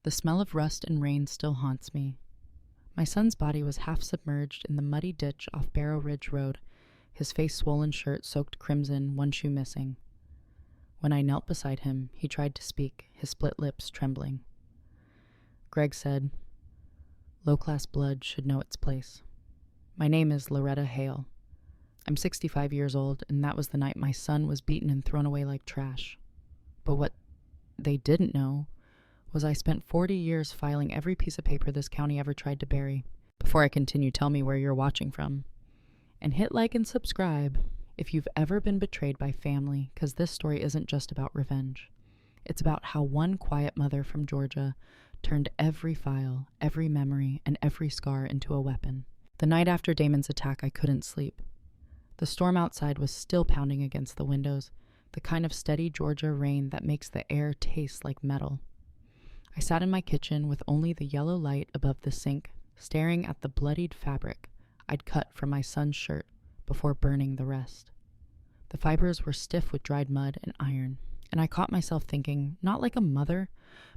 The smell of rust and rain still haunts me. My son's body was half submerged in the muddy ditch off Barrow Ridge Road, his face-swollen shirt soaked crimson, one shoe missing. When I knelt beside him, he tried to speak, his split lips trembling. Greg said, "Low-class blood should know its place. My name is Retta Hale. I'm 65 years old, and that was the night my son was beaten and thrown away like trash. But what they didn't know was I spent 40 years filing every piece of paper this county ever tried to bury. Before I continue, tell me where you're watching from. And hit like and subscribe if you've ever been betrayed by family, because this story isn't just about revenge. It's about how one quiet mother from Georgia turned every file, every memory, and every scar into a weapon. The night after Damon's attack, I couldn't sleep. The storm outside was still pounding against the windows, the kind of steady Georgia rain that makes the air taste like metal. I sat in my kitchen with only the yellow light above the sink, staring at the bloodied fabric I'd cut from my son's shirt before burning the rest. The fibers were stiff with dried mud and iron, and I caught myself thinking, not like a mother,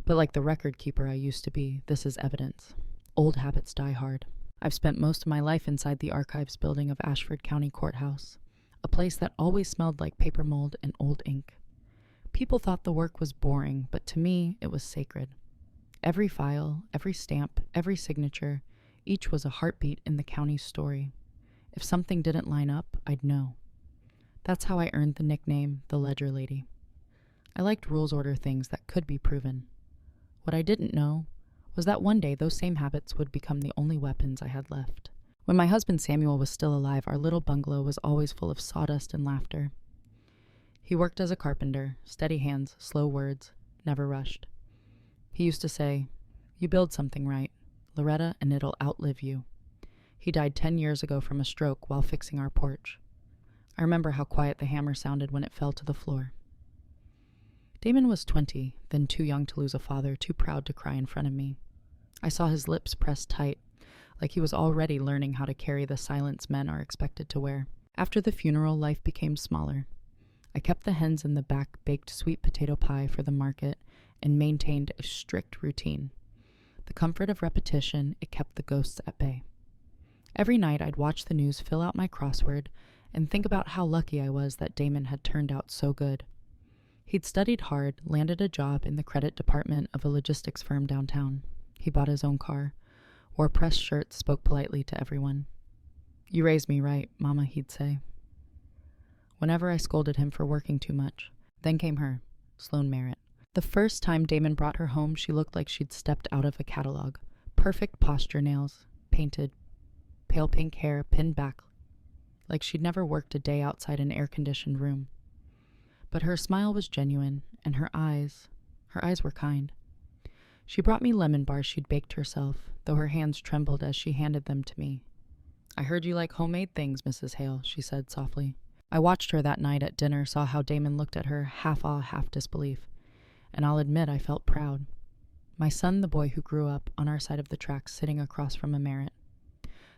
but like the record keeper I used to be. This is evidence. Old habits die hard. I've spent most of my life inside the archives building of Ashford County Courthouse, a place that always smelled like paper mold and old ink. People thought the work was boring, but to me, it was sacred. Every file, every stamp, every signature, each was a heartbeat in the county's story. If something didn't line up, I'd know. That's how I earned the nickname, the Ledger Lady. I liked rules order things that could be proven. What I didn't know was that one day those same habits would become the only weapons I had left. When my husband Samuel was still alive, our little bungalow was always full of sawdust and laughter. He worked as a carpenter, steady hands, slow words, never rushed. He used to say, "You build something right, Loretta, and it'll outlive you." He died 10 years ago from a stroke while fixing our porch. I remember how quiet the hammer sounded when it fell to the floor. Damon was 20, then too young to lose a father, too proud to cry in front of me. I saw his lips pressed tight, like he was already learning how to carry the silence men are expected to wear. After the funeral, life became smaller. I kept the hens in the back, baked sweet potato pie for the market, and maintained a strict routine. The comfort of repetition, it kept the ghosts at bay. Every night I'd watch the news, fill out my crossword, and think about how lucky I was that Damon had turned out so good. He'd studied hard, landed a job in the credit department of a logistics firm downtown. He bought his own car, wore pressed shirts, spoke politely to everyone. "You raised me right, Mama," he'd say. Whenever I scolded him for working too much, then came her, Sloan Merritt. The first time Damon brought her home, she looked like she'd stepped out of a catalog. Perfect posture nails, painted, pale pink hair pinned back, like she'd never worked a day outside an air-conditioned room. But her smile was genuine, and her eyes were kind. She brought me lemon bars she'd baked herself, though her hands trembled as she handed them to me. "I heard you like homemade things, Mrs. Hale," she said softly. I watched her that night at dinner, saw how Damon looked at her, half awe, half disbelief, and I'll admit I felt proud. My son, the boy who grew up on our side of the tracks, sitting across from a Merritt.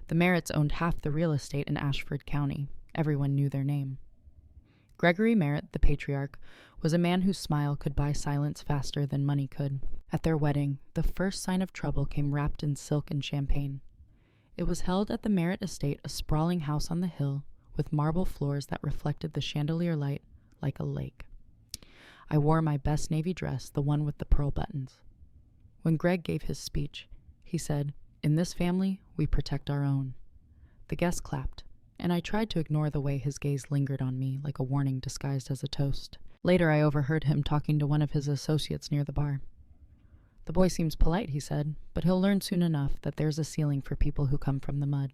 The Merritts owned half the real estate in Ashford County. Everyone knew their name. Gregory Merritt, the patriarch, was a man whose smile could buy silence faster than money could. At their wedding, the first sign of trouble came wrapped in silk and champagne. It was held at the Merritt estate, a sprawling house on the hill, with marble floors that reflected the chandelier light like a lake. I wore my best navy dress, the one with the pearl buttons. When Greg gave his speech, he said, "In this family, we protect our own." The guests clapped, and I tried to ignore the way his gaze lingered on me like a warning disguised as a toast. Later, I overheard him talking to one of his associates near the bar. "The boy seems polite," he said, "but he'll learn soon enough that there's a ceiling for people who come from the mud."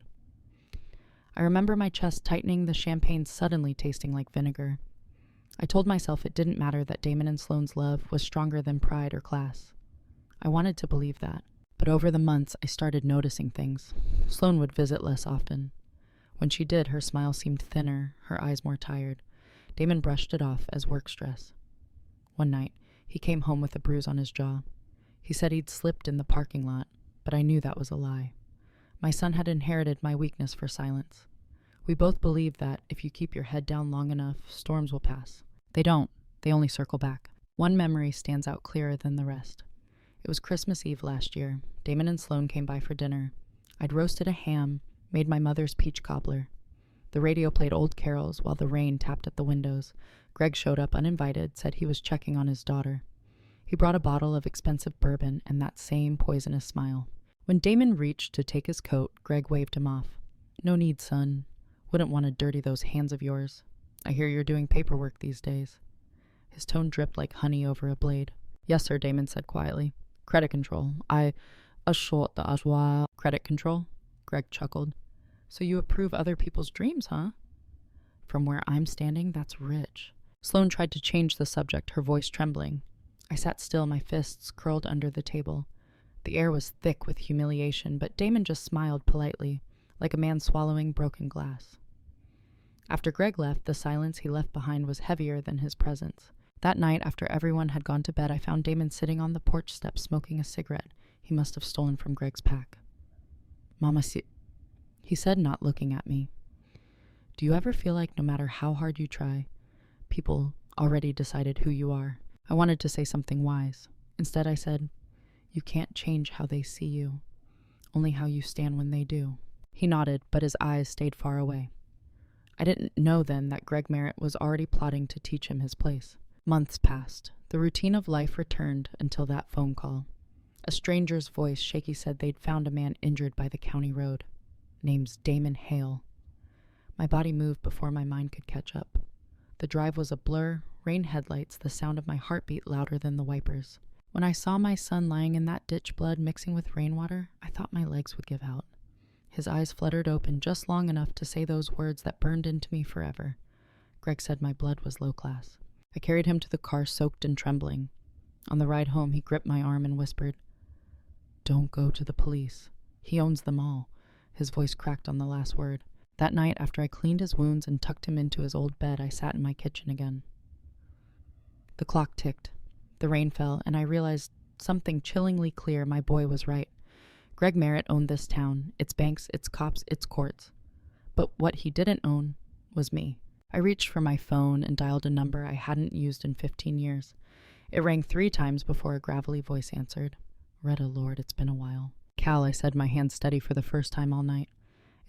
I remember my chest tightening, the champagne suddenly tasting like vinegar. I told myself it didn't matter that Damon and Sloane's love was stronger than pride or class. I wanted to believe that, but over the months I started noticing things. Sloane would visit less often. When she did, her smile seemed thinner, her eyes more tired. Damon brushed it off as work stress. One night, he came home with a bruise on his jaw. He said he'd slipped in the parking lot, but I knew that was a lie. My son had inherited my weakness for silence. We both believed that if you keep your head down long enough, storms will pass. They don't. They only circle back. One memory stands out clearer than the rest. It was Christmas Eve last year. Damon and Sloane came by for dinner. I'd roasted a ham, made my mother's peach cobbler. The radio played old carols while the rain tapped at the windows. Greg showed up uninvited, said he was checking on his daughter. He brought a bottle of expensive bourbon and that same poisonous smile. When Damon reached to take his coat, Greg waved him off. "No need, son. Wouldn't want to dirty those hands of yours. I hear you're doing paperwork these days." His tone dripped like honey over a blade. "Yes, sir," Damon said quietly. "Credit control. I assure the Ajwa." "Credit control?" Greg chuckled. "So you approve other people's dreams, huh?" "From where I'm standing, that's rich." Sloane tried to change the subject, her voice trembling. I sat still, my fists curled under the table. The air was thick with humiliation, but Damon just smiled politely, like a man swallowing broken glass. After Greg left, the silence he left behind was heavier than his presence. That night, after everyone had gone to bed, I found Damon sitting on the porch steps smoking a cigarette he must have stolen from Greg's pack. "Mama, he said, not looking at me. "Do you ever feel like no matter how hard you try, people already decided who you are?" I wanted to say something wise. Instead, I said, "You can't change how they see you, only how you stand when they do." He nodded, but his eyes stayed far away. I didn't know then that Greg Merritt was already plotting to teach him his place. Months passed. The routine of life returned until that phone call. A stranger's voice, shaky, said they'd found a man injured by the county road. Name's Damon Hale. My body moved before my mind could catch up. The drive was a blur, rain headlights, the sound of my heartbeat louder than the wipers. When I saw my son lying in that ditch blood mixing with rainwater, I thought my legs would give out. His eyes fluttered open just long enough to say those words that burned into me forever. Greg said my blood was low class. I carried him to the car, soaked and trembling. On the ride home, he gripped my arm and whispered, "Don't go to the police. He owns them all." His voice cracked on the last word. That night, after I cleaned his wounds and tucked him into his old bed, I sat in my kitchen again. The clock ticked. The rain fell, and I realized something chillingly clear. My boy was right. Greg Merritt owned this town, its banks, its cops, its courts. But what he didn't own was me. I reached for my phone and dialed a number I hadn't used in 15 years. It rang 3 times before a gravelly voice answered. "Retta, Lord, it's been a while." "Cal," I said, my hand steady for the first time all night.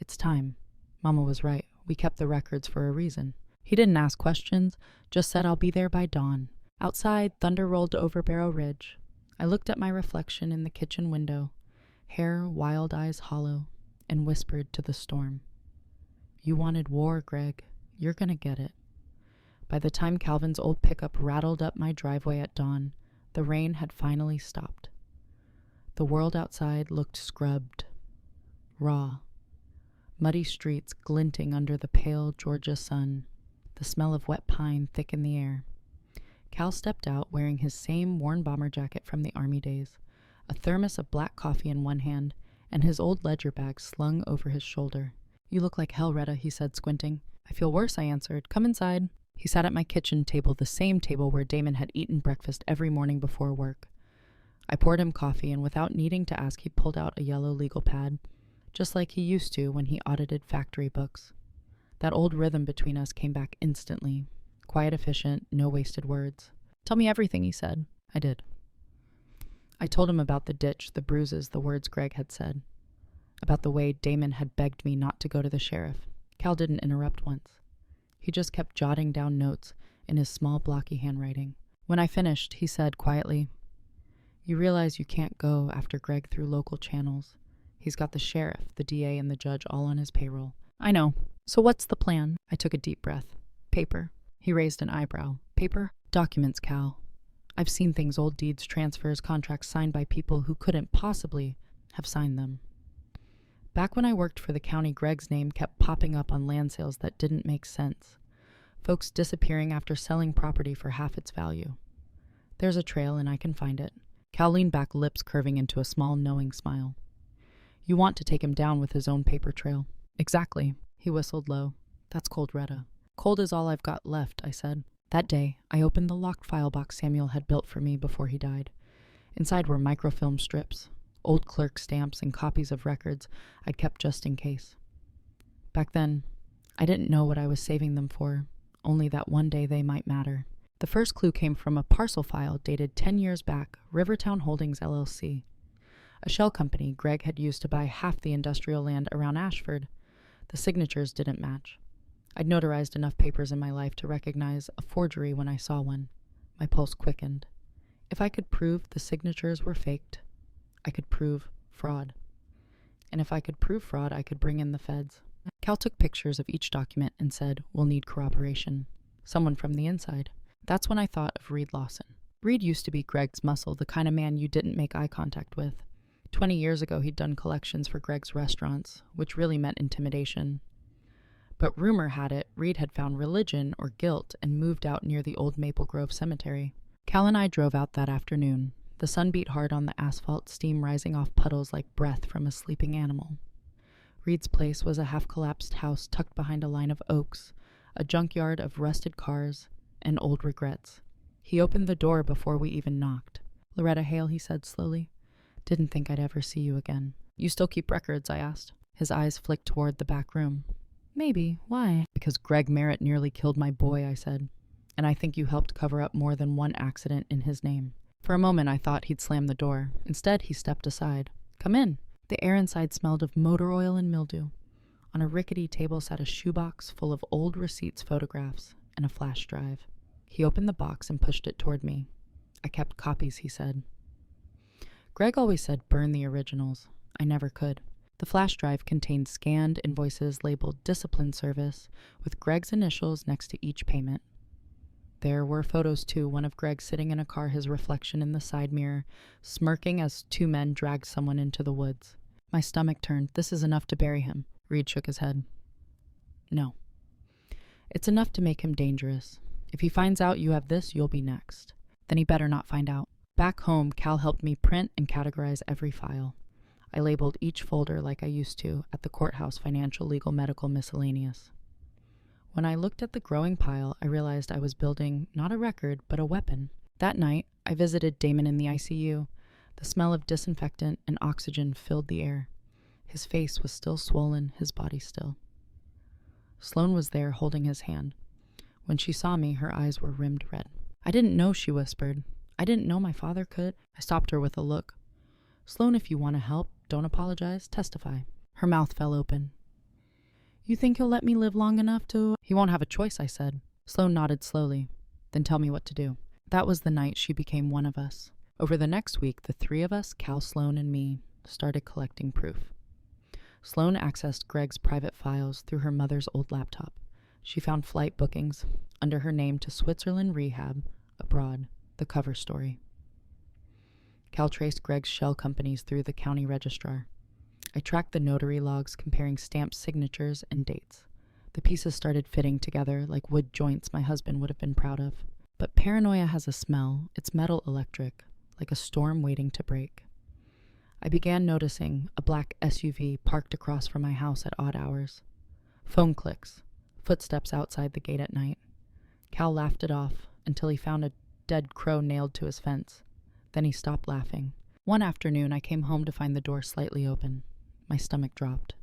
"It's time. Mama was right. We kept the records for a reason." He didn't ask questions, just said I'll be there by dawn. Outside, thunder rolled over Barrow Ridge. I looked at my reflection in the kitchen window, hair, wild eyes hollow, and whispered to the storm. "You wanted war, Greg. You're gonna get it." By the time Calvin's old pickup rattled up my driveway at dawn, the rain had finally stopped. The world outside looked scrubbed, raw. Muddy streets glinting under the pale Georgia sun, the smell of wet pine thick in the air. Cal stepped out wearing his same worn bomber jacket from the Army days, a thermos of black coffee in one hand, and his old ledger bag slung over his shoulder. "You look like hell, Retta," he said, squinting. "I feel worse," I answered. "Come inside." He sat at my kitchen table, the same table where Damon had eaten breakfast every morning before work. I poured him coffee, and without needing to ask, he pulled out a yellow legal pad, just like he used to when he audited factory books. That old rhythm between us came back instantly. Quiet, efficient, no wasted words. "Tell me everything," he said. I did. I told him about the ditch, the bruises, the words Greg had said. About the way Damon had begged me not to go to the sheriff. Cal didn't interrupt once. He just kept jotting down notes in his small, blocky handwriting. When I finished, he said quietly, "You realize you can't go after Greg through local channels. He's got the sheriff, the DA, and the judge all on his payroll." "I know. So what's the plan?" I took a deep breath. "Paper." He raised an eyebrow. "Paper?" "Documents, Cal. I've seen things, old deeds, transfers, contracts signed by people who couldn't possibly have signed them. Back when I worked for the county, Greg's name kept popping up on land sales that didn't make sense. Folks disappearing after selling property for half its value. There's a trail, and I can find it." Cal leaned back, lips curving into a small, knowing smile. "You want to take him down with his own paper trail." "Exactly." He whistled low. "That's cold, Retta." "Cold is all I've got left," I said. That day, I opened the locked file box Samuel had built for me before he died. Inside were microfilm strips, old clerk stamps, and copies of records I'd kept just in case. Back then, I didn't know what I was saving them for, only that one day they might matter. The first clue came from a parcel file dated 10 years back, Rivertown Holdings LLC, a shell company Greg had used to buy half the industrial land around Ashford. The signatures didn't match. I'd notarized enough papers in my life to recognize a forgery when I saw one. My pulse quickened. If I could prove the signatures were faked, I could prove fraud. And if I could prove fraud, I could bring in the feds. Cal took pictures of each document and said, "We'll need corroboration. Someone from the inside." That's when I thought of Reed Lawson. Reed used to be Greg's muscle, the kind of man you didn't make eye contact with. 20 years ago, he'd done collections for Greg's restaurants, which really meant intimidation. But rumor had it, Reed had found religion or guilt and moved out near the old Maple Grove Cemetery. Cal and I drove out that afternoon. The sun beat hard on the asphalt, steam rising off puddles like breath from a sleeping animal. Reed's place was a half-collapsed house tucked behind a line of oaks, a junkyard of rusted cars and old regrets. He opened the door before we even knocked. "Retta Hale," he said slowly. "Didn't think I'd ever see you again." "You still keep records?" I asked. His eyes flicked toward the back room. "Maybe. Why?" "Because Greg Merritt nearly killed my boy," I said. "And I think you helped cover up more than one accident in his name." For a moment I thought he'd slam the door. Instead, he stepped aside. "Come in." The air inside smelled of motor oil and mildew. On a rickety table sat a shoebox full of old receipts, photographs, and a flash drive. He opened the box and pushed it toward me. "I kept copies," he said. Greg always said burn the originals. I never could. The flash drive contained scanned invoices labeled discipline service with Greg's initials next to each payment. There were photos too, one of Greg sitting in a car, his reflection in the side mirror, smirking as two men dragged someone into the woods. My stomach turned. "This is enough to bury him." Reed shook his head. "No. It's enough to make him dangerous. If he finds out you have this, you'll be next. Then he better not find out." Back home, Cal helped me print and categorize every file. I labeled each folder like I used to at the courthouse: financial, legal, medical, miscellaneous. When I looked at the growing pile, I realized I was building not a record, but a weapon. That night, I visited Damon in the ICU. The smell of disinfectant and oxygen filled the air. His face was still swollen, his body still. Sloane was there, holding his hand. When she saw me, her eyes were rimmed red. "I didn't know," she whispered. "I didn't know my father could." I stopped her with a look. "Sloane, if you want to help, don't apologize, testify." Her mouth fell open. "You think he'll let me live long enough to—" "He won't have a choice," I said. Sloane nodded slowly. "Then tell me what to do." That was the night she became one of us. Over the next week, the three of us, Cal, Sloane, and me, started collecting proof. Sloane accessed Greg's private files through her mother's old laptop. She found flight bookings under her name to Switzerland rehab, abroad, the cover story. Cal traced Greg's shell companies through the county registrar. I tracked the notary logs comparing stamped signatures and dates. The pieces started fitting together like wood joints my husband would have been proud of. But paranoia has a smell. It's metal electric, like a storm waiting to break. I began noticing a black SUV parked across from my house at odd hours. Phone clicks, footsteps outside the gate at night. Cal laughed it off until he found a dead crow nailed to his fence. Then he stopped laughing. One afternoon, I came home to find the door slightly open. My stomach dropped.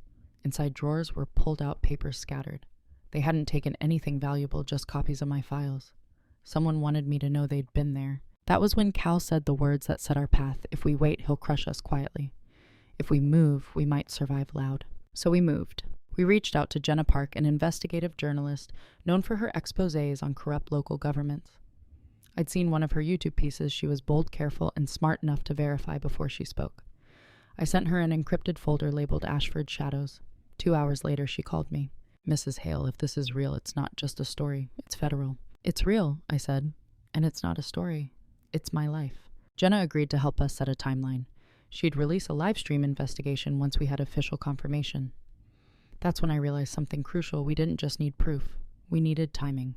Inside drawers were pulled-out papers scattered. They hadn't taken anything valuable, just copies of my files. Someone wanted me to know they'd been there. That was when Cal said the words that set our path: "If we wait, he'll crush us quietly. If we move, we might survive loud." So we moved. We reached out to Jenna Park, an investigative journalist known for her exposés on corrupt local governments. I'd seen one of her YouTube pieces. She was bold, careful, and smart enough to verify before she spoke. I sent her an encrypted folder labeled Ashford Shadows. 2 hours later, she called me. "Mrs. Hale, if this is real, it's not just a story. It's federal." "It's real," I said, "and it's not a story. It's my life." Jenna agreed to help us set a timeline. She'd release a live stream investigation once we had official confirmation. That's when I realized something crucial. We didn't just need proof. We needed timing.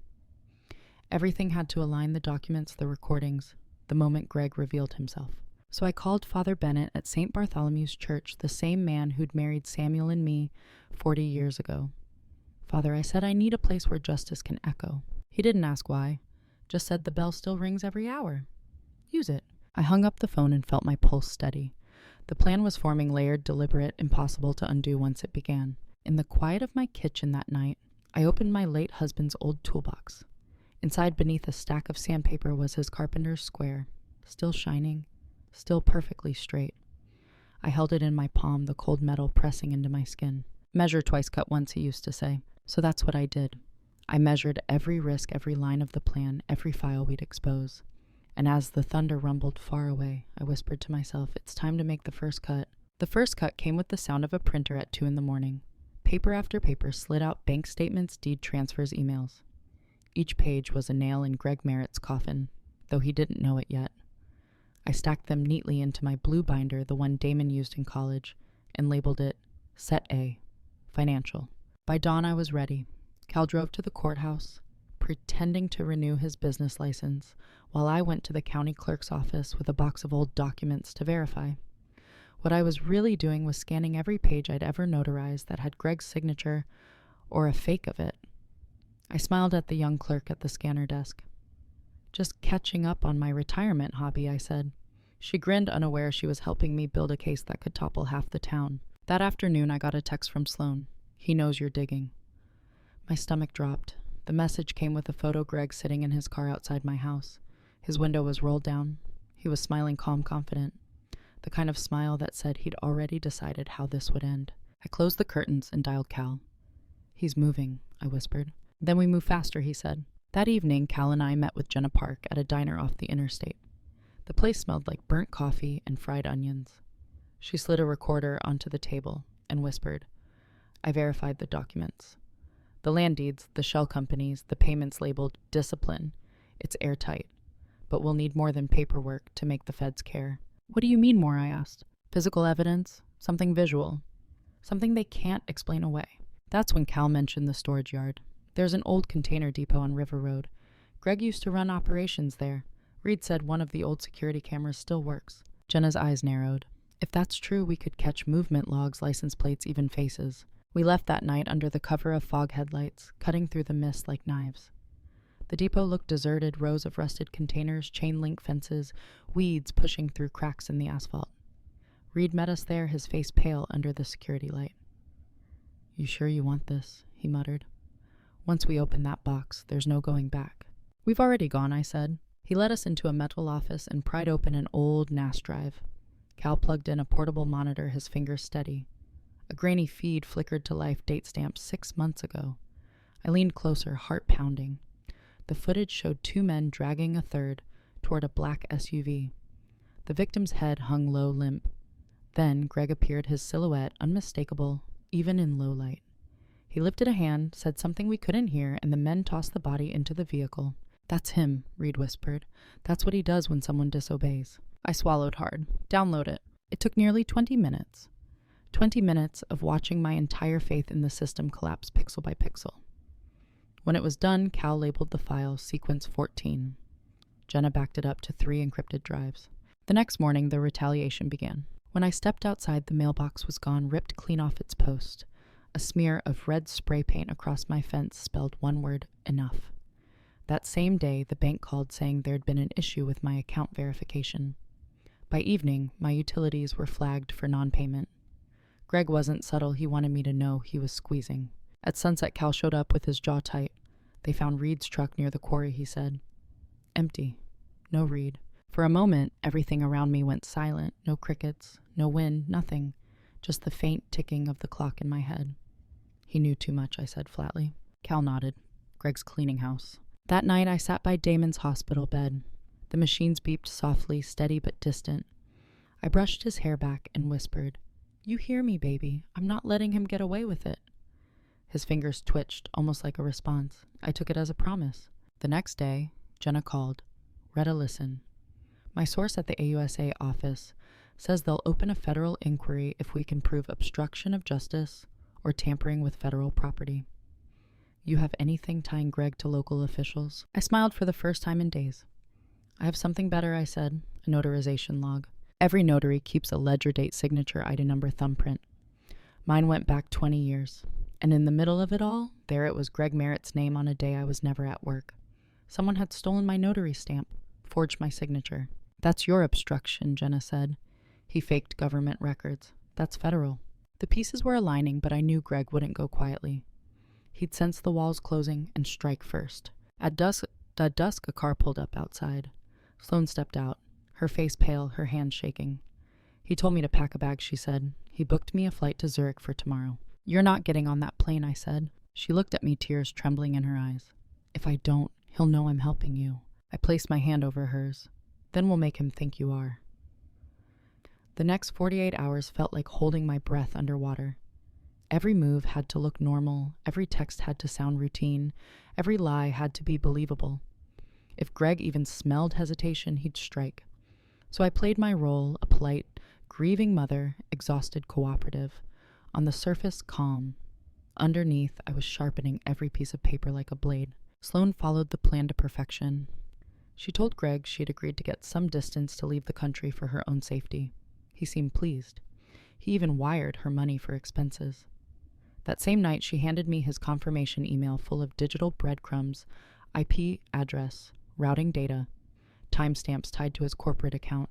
Everything had to align: the documents, the recordings, the moment Greg revealed himself. So I called Father Bennett at St. Bartholomew's Church, the same man who'd married Samuel and me 40 years ago. "Father," I said, "I need a place where justice can echo." He didn't ask why, just said, "The bell still rings every hour. Use it." I hung up the phone and felt my pulse steady. The plan was forming, layered, deliberate, impossible to undo once it began. In the quiet of my kitchen that night, I opened my late husband's old toolbox. Inside, beneath a stack of sandpaper, was his carpenter's square, still shining, still perfectly straight. I held it in my palm, the cold metal pressing into my skin. Measure twice, cut once, he used to say. So that's what I did. I measured every risk, every line of the plan, every file we'd expose. And as the thunder rumbled far away, I whispered to myself, it's time to make the first cut. The first cut came with the sound of a printer at 2 a.m. Paper after paper slid out bank statements, deed transfers, emails. Each page was a nail in Greg Merritt's coffin, though he didn't know it yet. I stacked them neatly into my blue binder, the one Damon used in college, and labeled it Set A, Financial. By dawn, I was ready. Cal drove to the courthouse, pretending to renew his business license, while I went to the county clerk's office with a box of old documents to verify. What I was really doing was scanning every page I'd ever notarized that had Greg's signature or a fake of it. I smiled at the young clerk at the scanner desk. Just catching up on my retirement hobby, I said. She grinned, unaware she was helping me build a case that could topple half the town. That afternoon, I got a text from Sloan. He knows you're digging. My stomach dropped. The message came with a photo of Greg sitting in his car outside my house. His window was rolled down. He was smiling calm, confident. The kind of smile that said he'd already decided how this would end. I closed the curtains and dialed Cal. He's moving, I whispered. Then we move faster, he said. That evening, Cal and I met with Jenna Park at a diner off the interstate. The place smelled like burnt coffee and fried onions. She slid a recorder onto the table and whispered. I verified the documents. The land deeds, the shell companies, the payments labeled discipline. It's airtight. But we'll need more than paperwork to make the feds care. What do you mean more, I asked. Physical evidence? Something visual? Something they can't explain away. That's when Cal mentioned the storage yard. There's an old container depot on River Road. Greg used to run operations there. Reed said one of the old security cameras still works. Jenna's eyes narrowed. If that's true, we could catch movement logs, license plates, even faces. We left that night under the cover of fog headlights, cutting through the mist like knives. The depot looked deserted, rows of rusted containers, chain-link fences, weeds pushing through cracks in the asphalt. Reed met us there, his face pale under the security light. You sure you want this? He muttered. Once we open that box, there's no going back. We've already gone, I said. He led us into a metal office and pried open an old NAS drive. Cal plugged in a portable monitor, his fingers steady. A grainy feed flickered to life, date stamped 6 months ago. I leaned closer, heart pounding. The footage showed 2 men dragging a third toward a black SUV. The victim's head hung low, limp. Then Greg appeared, his silhouette unmistakable, even in low light. He lifted a hand, said something we couldn't hear, and the men tossed the body into the vehicle. That's him, Reed whispered. That's what he does when someone disobeys. I swallowed hard. Download it. It took nearly 20 minutes. 20 minutes of watching my entire faith in the system collapse pixel by pixel. When it was done, Cal labeled the file Sequence 14. Jenna backed it up to 3 encrypted drives. The next morning, the retaliation began. When I stepped outside, the mailbox was gone, ripped clean off its post. A smear of red spray paint across my fence spelled one word, enough. That same day, the bank called saying there'd been an issue with my account verification. By evening, my utilities were flagged for non-payment. Greg wasn't subtle. He wanted me to know he was squeezing. At sunset, Cal showed up with his jaw tight. They found Reed's truck near the quarry, he said. Empty. No Reed. For a moment, everything around me went silent. No crickets, no wind, nothing. Just the faint ticking of the clock in my head. He knew too much, I said flatly. Cal nodded. Greg's cleaning house. That night, I sat by Damon's hospital bed. The machines beeped softly, steady but distant. I brushed his hair back and whispered, You hear me, baby. I'm not letting him get away with it. His fingers twitched, almost like a response. I took it as a promise. The next day, Jenna called. Retta, listen. My source at the AUSA office says they'll open a federal inquiry if we can prove obstruction of justice or tampering with federal property. You have anything tying Greg to local officials? I smiled for the first time in days. I have something better, I said, a notarization log. Every notary keeps a ledger date signature ID number thumbprint. Mine went back 20 years. And in the middle of it all, there it was Greg Merritt's name on a day I was never at work. Someone had stolen my notary stamp, forged my signature. That's your obstruction, Jenna said. He faked government records. That's federal. The pieces were aligning, but I knew Greg wouldn't go quietly. He'd sense the walls closing and strike first. At dusk, At dusk, a car pulled up outside. Sloane stepped out, her face pale, her hands shaking. "He told me to pack a bag," she said. "He booked me a flight to Zurich for tomorrow." "You're not getting on that plane," I said. She looked at me, tears trembling in her eyes. "If I don't, he'll know I'm helping you." I placed my hand over hers. "Then we'll make him think you are." The next 48 hours felt like holding my breath underwater. Every move had to look normal, every text had to sound routine, every lie had to be believable. If Greg even smelled hesitation, he'd strike. So I played my role, a polite, grieving mother, exhausted cooperative. On the surface, calm. Underneath, I was sharpening every piece of paper like a blade. Sloane followed the plan to perfection. She told Greg she had agreed to get some distance to leave the country for her own safety. He seemed pleased. He even wired her money for expenses. That same night, she handed me his confirmation email full of digital breadcrumbs, IP address, routing data, timestamps tied to his corporate account,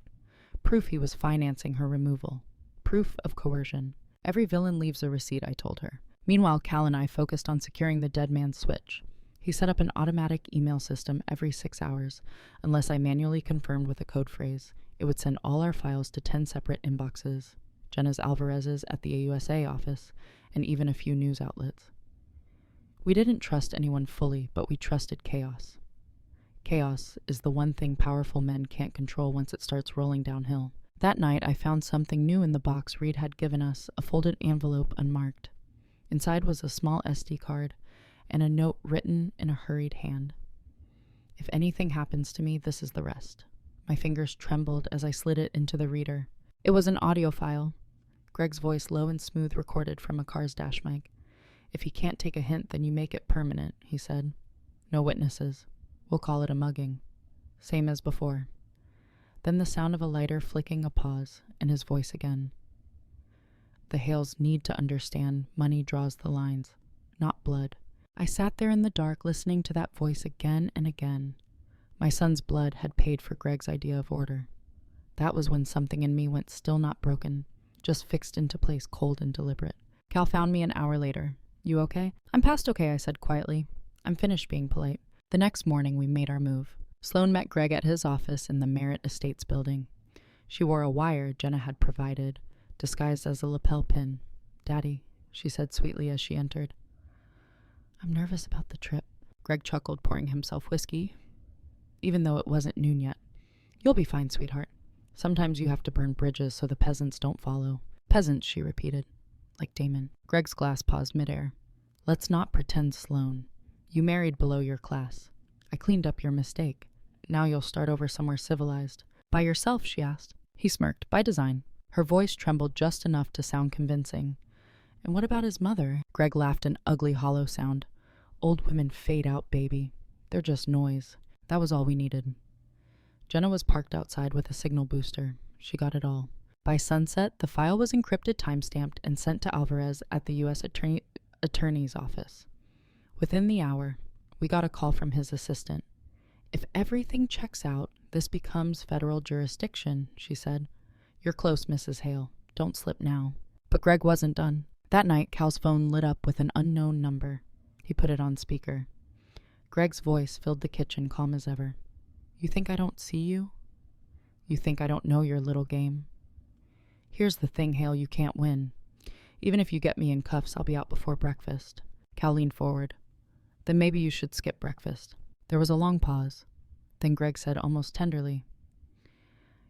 proof he was financing her removal, proof of coercion. "Every villain leaves a receipt," I told her. Meanwhile, Cal and I focused on securing the dead man's switch. He set up an automatic email system every 6 hours, unless I manually confirmed with a code phrase. It would send all our files to 10 separate inboxes, Jenna's Alvarez's at the AUSA office, and even a few news outlets. We didn't trust anyone fully, but we trusted chaos. Chaos is the one thing powerful men can't control once it starts rolling downhill. That night, I found something new in the box Reed had given us, a folded envelope unmarked. Inside was a small SD card and a note written in a hurried hand. "If anything happens to me, this is the rest." My fingers trembled as I slid it into the reader. It was an audio file. Greg's voice, low and smooth, recorded from a car's dash mic. "If he can't take a hint, then you make it permanent," he said. "No witnesses. We'll call it a mugging. Same as before." Then the sound of a lighter flicking, a pause, and his voice again. "The Hales need to understand money draws the lines, not blood." I sat there in the dark, listening to that voice again and again. My son's blood had paid for Greg's idea of order. That was when something in me went still, not broken, just fixed into place, cold and deliberate. Cal found me an hour later. "You okay?" "I'm past okay," I said quietly. "I'm finished being polite." The next morning, we made our move. Sloane met Greg at his office in the Merritt Estates building. She wore a wire Jenna had provided, disguised as a lapel pin. "Daddy," she said sweetly as she entered. "I'm nervous about the trip." Greg chuckled, pouring himself whiskey, even though it wasn't noon yet. "You'll be fine, sweetheart. Sometimes you have to burn bridges so the peasants don't follow." "Peasants," she repeated, like Damon. Greg's glass paused midair. "Let's not pretend, Sloane. You married below your class. I cleaned up your mistake. Now you'll start over somewhere civilized." "By yourself?" she asked. He smirked. "By design." Her voice trembled just enough to sound convincing. "And what about his mother?" Greg laughed an ugly, hollow sound. "Old women fade out, baby. They're just noise." That was all we needed. Jenna was parked outside with a signal booster. She got it all. By sunset, the file was encrypted, timestamped, and sent to Alvarez at the U.S. Attorney's office. Within the hour, we got a call from his assistant. "If everything checks out, this becomes federal jurisdiction," she said. "You're close, Mrs. Hale. Don't slip now." But Greg wasn't done. That night, Cal's phone lit up with an unknown number. He put it on speaker. Greg's voice filled the kitchen, calm as ever. "You think I don't see you? You think I don't know your little game? Here's the thing, Hale, you can't win. Even if you get me in cuffs, I'll be out before breakfast." Cal leaned forward. "Then maybe you should skip breakfast." There was a long pause. Then Greg said almost tenderly,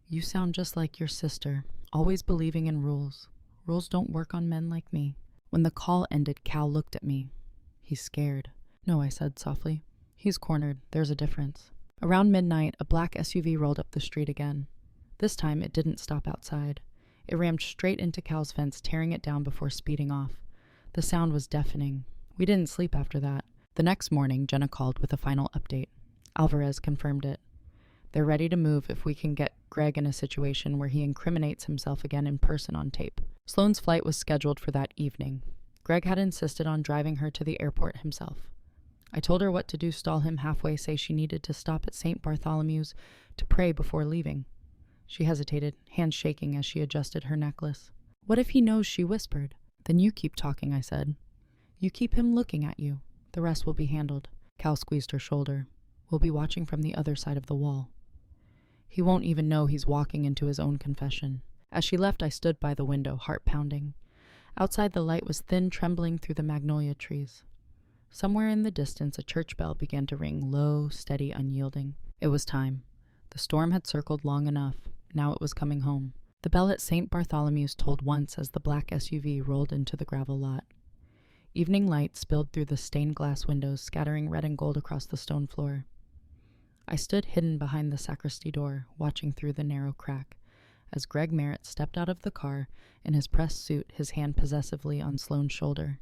"You sound just like your sister, always believing in rules. Rules don't work on men like me." When the call ended, Cal looked at me. "He's scared." "No," I said softly. "He's cornered. There's a difference." Around midnight, a black SUV rolled up the street again. This time, it didn't stop outside. It rammed straight into Cal's fence, tearing it down before speeding off. The sound was deafening. We didn't sleep after that. The next morning, Jenna called with a final update. Alvarez confirmed it. "They're ready to move if we can get Greg in a situation where he incriminates himself again in person on tape." Sloane's flight was scheduled for that evening. Greg had insisted on driving her to the airport himself. I told her what to do, stall him halfway, say she needed to stop at St. Bartholomew's to pray before leaving. She hesitated, hands shaking as she adjusted her necklace. "What if he knows?" she whispered. "Then you keep talking," I said. "You keep him looking at you. The rest will be handled." Cal squeezed her shoulder. will be watching from the other side of the wall. He won't even know he's walking into his own confession. As she left, I stood by the window, heart pounding. Outside, the light was thin, trembling through the magnolia trees. Somewhere in the distance, a church bell began to ring, low, steady, unyielding. It was time. The storm had circled long enough. Now it was coming home. The bell at St. Bartholomew's tolled once as the black SUV rolled into the gravel lot. Evening light spilled through the stained glass windows, scattering red and gold across the stone floor. I stood hidden behind the sacristy door, watching through the narrow crack, as Greg Merritt stepped out of the car in his pressed suit, his hand possessively on Sloane's shoulder.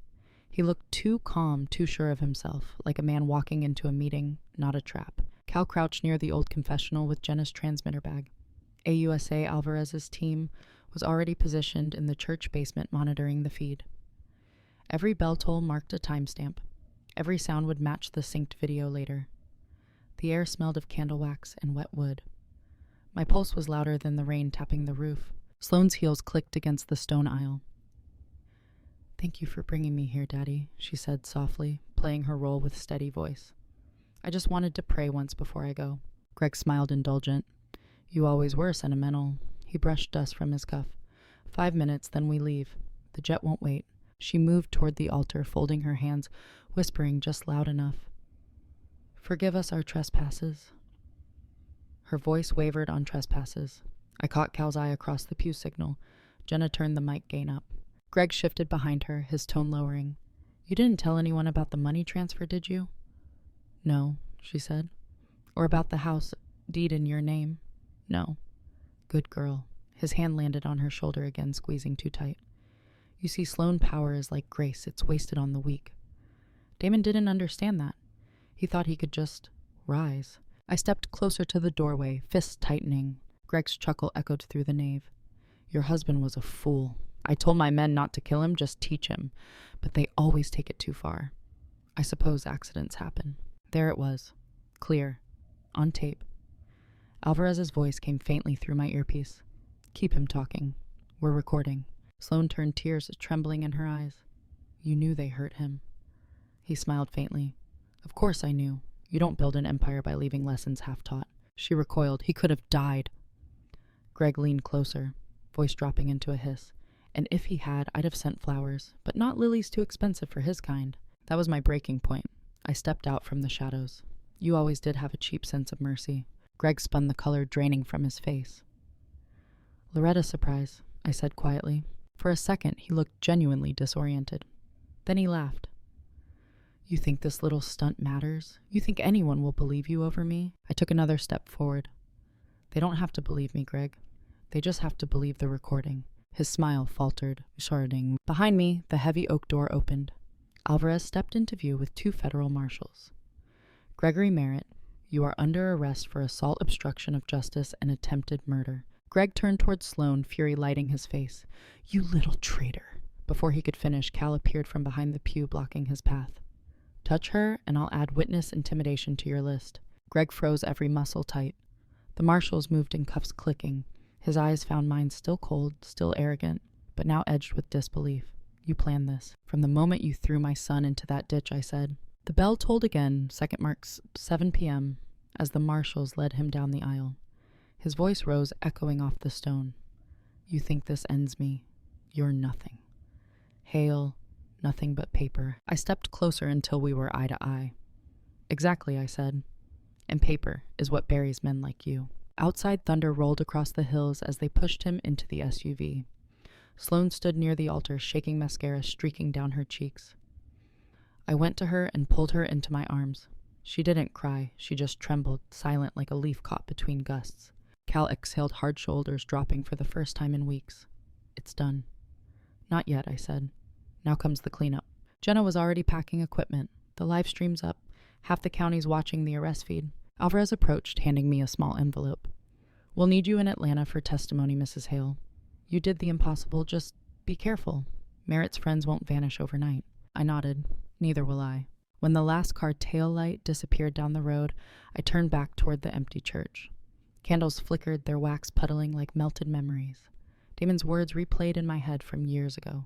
He looked too calm, too sure of himself, like a man walking into a meeting, not a trap. Cal crouched near the old confessional with Jenna's transmitter bag. AUSA Alvarez's team was already positioned in the church basement monitoring the feed. Every bell toll marked a timestamp. Every sound would match the synced video later. The air smelled of candle wax and wet wood. My pulse was louder than the rain tapping the roof. Sloane's heels clicked against the stone aisle. "Thank you for bringing me here, Daddy," she said softly, playing her role with steady voice. "I just wanted to pray once before I go." Greg smiled indulgent. "You always were sentimental." He brushed dust from his cuff. 5 minutes, then we leave. The jet won't wait." She moved toward the altar, folding her hands, whispering just loud enough. "Forgive us our trespasses." Her voice wavered on trespasses. I caught Cal's eye across the pew signal. Jenna turned the mic gain up. Greg shifted behind her, his tone lowering. "You didn't tell anyone about the money transfer, did you?" "No," she said. "Or about the house deed in your name?" "No." "Good girl." His hand landed on her shoulder again, squeezing too tight. "You see, Sloane power is like grace. It's wasted on the weak." Damon didn't understand that. He thought he could just rise. I stepped closer to the doorway, fists tightening. Greg's chuckle echoed through the nave. "Your husband was a fool. I told my men not to kill him, just teach him. But they always take it too far. I suppose accidents happen." There it was. Clear. On tape. Alvarez's voice came faintly through my earpiece. "Keep him talking. We're recording." Sloane turned, tears trembling in her eyes. "You knew they hurt him." He smiled faintly. "Of course I knew. You don't build an empire by leaving lessons half-taught." She recoiled. "He could have died." Greg leaned closer, voice dropping into a hiss. "And if he had, I'd have sent flowers, but not lilies too expensive for his kind." That was my breaking point. I stepped out from the shadows. "You always did have a cheap sense of mercy." Greg spun the color draining from his face. "Loretta's surprise," I said quietly. For a second, he looked genuinely disoriented. Then he laughed. "You think this little stunt matters? You think anyone will believe you over me?" I took another step forward. "They don't have to believe me, Greg. They just have to believe the recording." His smile faltered, sharding. Behind me, the heavy oak door opened. Alvarez stepped into view with 2 federal marshals. "Gregory Merritt, you are under arrest for assault, obstruction of justice, and attempted murder." Greg turned toward Sloane, fury lighting his face. "You little traitor." Before he could finish, Cal appeared from behind the pew, blocking his path. "Touch her, and I'll add witness intimidation to your list." Greg froze, every muscle tight. The marshals moved in, cuffs clicking. His eyes found mine, still cold, still arrogant, but now edged with disbelief. "You planned this. From the moment you threw my son into that ditch," I said. The bell tolled again, second marks 7 p.m., as the marshals led him down the aisle. His voice rose, echoing off the stone. "You think this ends me? You're nothing. Hale, nothing but paper." I stepped closer until we were eye to eye. "Exactly," I said. "And paper is what buries men like you." Outside, thunder rolled across the hills as they pushed him into the SUV. Sloane stood near the altar, shaking mascara streaking down her cheeks. I went to her and pulled her into my arms. She didn't cry, she just trembled, silent like a leaf caught between gusts. Cal exhaled, hard shoulders dropping for the first time in weeks. "It's done." "Not yet," I said. "Now comes the cleanup." Jenna was already packing equipment. The live stream's up. Half the county's watching the arrest feed. Alvarez approached, handing me a small envelope. "We'll need you in Atlanta for testimony, Mrs. Hale. You did the impossible, just be careful. Merritt's friends won't vanish overnight." I nodded. "Neither will I." When the last car tail light disappeared down the road, I turned back toward the empty church. Candles flickered, their wax puddling like melted memories. Damon's words replayed in my head from years ago.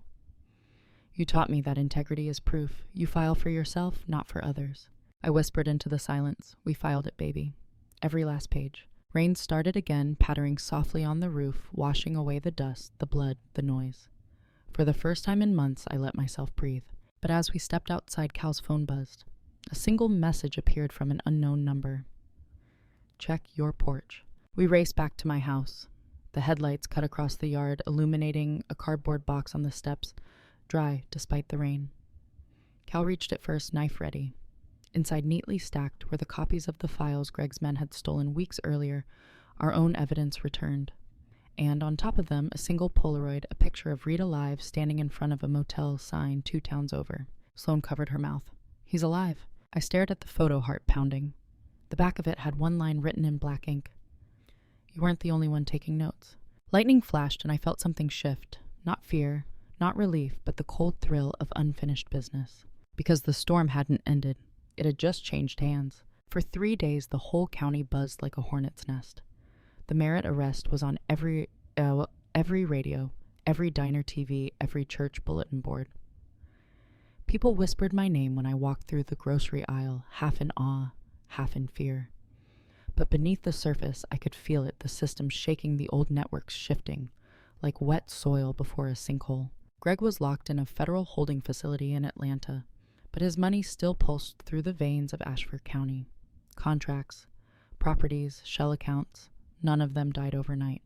"You taught me that integrity is proof. You file for yourself, not for others. I whispered into the silence. We filed it, baby. Every last page. Rain started again, pattering softly on the roof, washing away the dust, the blood, the noise. For the first time in months, I let myself breathe. But as we stepped outside, Cal's phone buzzed. A single message appeared from an unknown number. Check your porch. We raced back to my house. The headlights cut across the yard, illuminating a cardboard box on the steps, dry despite the rain. Cal reached it first, knife ready. Inside, neatly stacked, were the copies of the files Greg's men had stolen weeks earlier, our own evidence returned. And on top of them, a single Polaroid, a picture of Retta alive standing in front of a motel sign 2 towns over. Sloane covered her mouth. He's alive. I stared at the photo, heart pounding. The back of it had one line written in black ink. You weren't the only one taking notes. Lightning flashed and I felt something shift. Not fear, not relief, but the cold thrill of unfinished business. Because the storm hadn't ended. It had just changed hands. For 3 days, the whole county buzzed like a hornet's nest. The Merritt arrest was on every radio, every diner TV, every church bulletin board. People whispered my name when I walked through the grocery aisle, half in awe, half in fear. But beneath the surface, I could feel it, the system shaking, the old networks shifting, like wet soil before a sinkhole. Greg was locked in a federal holding facility in Atlanta, but his money still pulsed through the veins of Ashford County. Contracts, properties, shell accounts, none of them died overnight.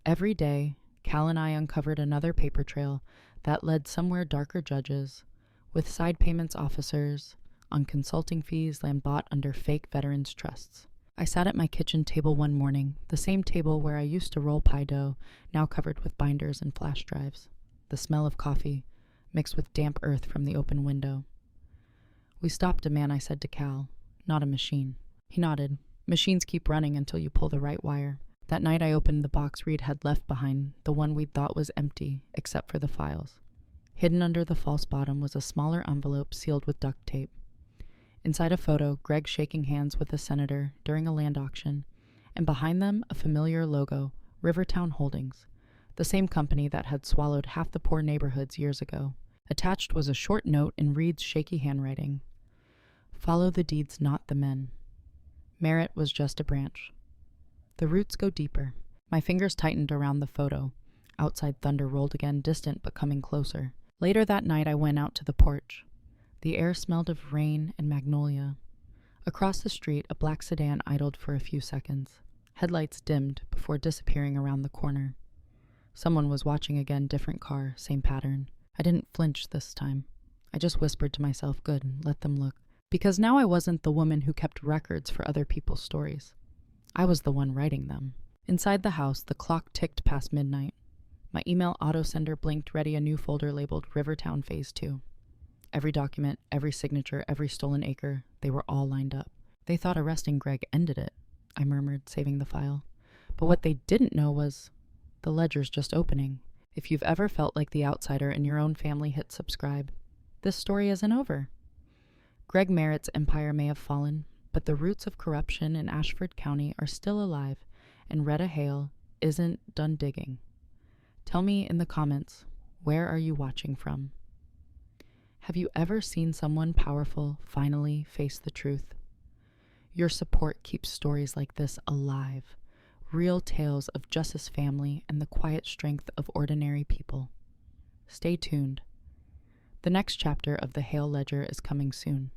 Every day, Cal and I uncovered another paper trail that led somewhere darker judges, with side payments officers, on consulting fees land bought under fake veterans' trusts. I sat at my kitchen table one morning, the same table where I used to roll pie dough, now covered with binders and flash drives. The smell of coffee, mixed with damp earth from the open window. We stopped a man, I said to Cal, not a machine. He nodded. Machines keep running until you pull the right wire. That night I opened the box Reed had left behind, the one we'd thought was empty, except for the files. Hidden under the false bottom was a smaller envelope sealed with duct tape. Inside a photo, Greg shaking hands with a senator during a land auction, and behind them a familiar logo, Rivertown Holdings, the same company that had swallowed half the poor neighborhoods years ago. Attached was a short note in Reed's shaky handwriting. Follow the deeds, not the men. Merritt was just a branch. The roots go deeper. My fingers tightened around the photo. Outside thunder rolled again, distant but coming closer. Later that night I went out to the porch. The air smelled of rain and magnolia. Across the street, a black sedan idled for a few seconds. Headlights dimmed before disappearing around the corner. Someone was watching again, different car, same pattern. I didn't flinch this time. I just whispered to myself, good, let them look. Because now I wasn't the woman who kept records for other people's stories. I was the one writing them. Inside the house, the clock ticked past midnight. My email autosender blinked, ready a new folder labeled Rivertown Phase 2. Every document, every signature, every stolen acre, they were all lined up. They thought arresting Greg ended it, I murmured, saving the file. But what they didn't know was the ledger's just opening. If you've ever felt like the outsider in your own family, hit subscribe. This story isn't over. Greg Merritt's empire may have fallen, but the roots of corruption in Ashford County are still alive, and Retta Hale isn't done digging. Tell me in the comments, where are you watching from? Have you ever seen someone powerful finally face the truth? Your support keeps stories like this alive, real tales of Justice family and the quiet strength of ordinary people. Stay tuned. The next chapter of the Hale Ledger is coming soon.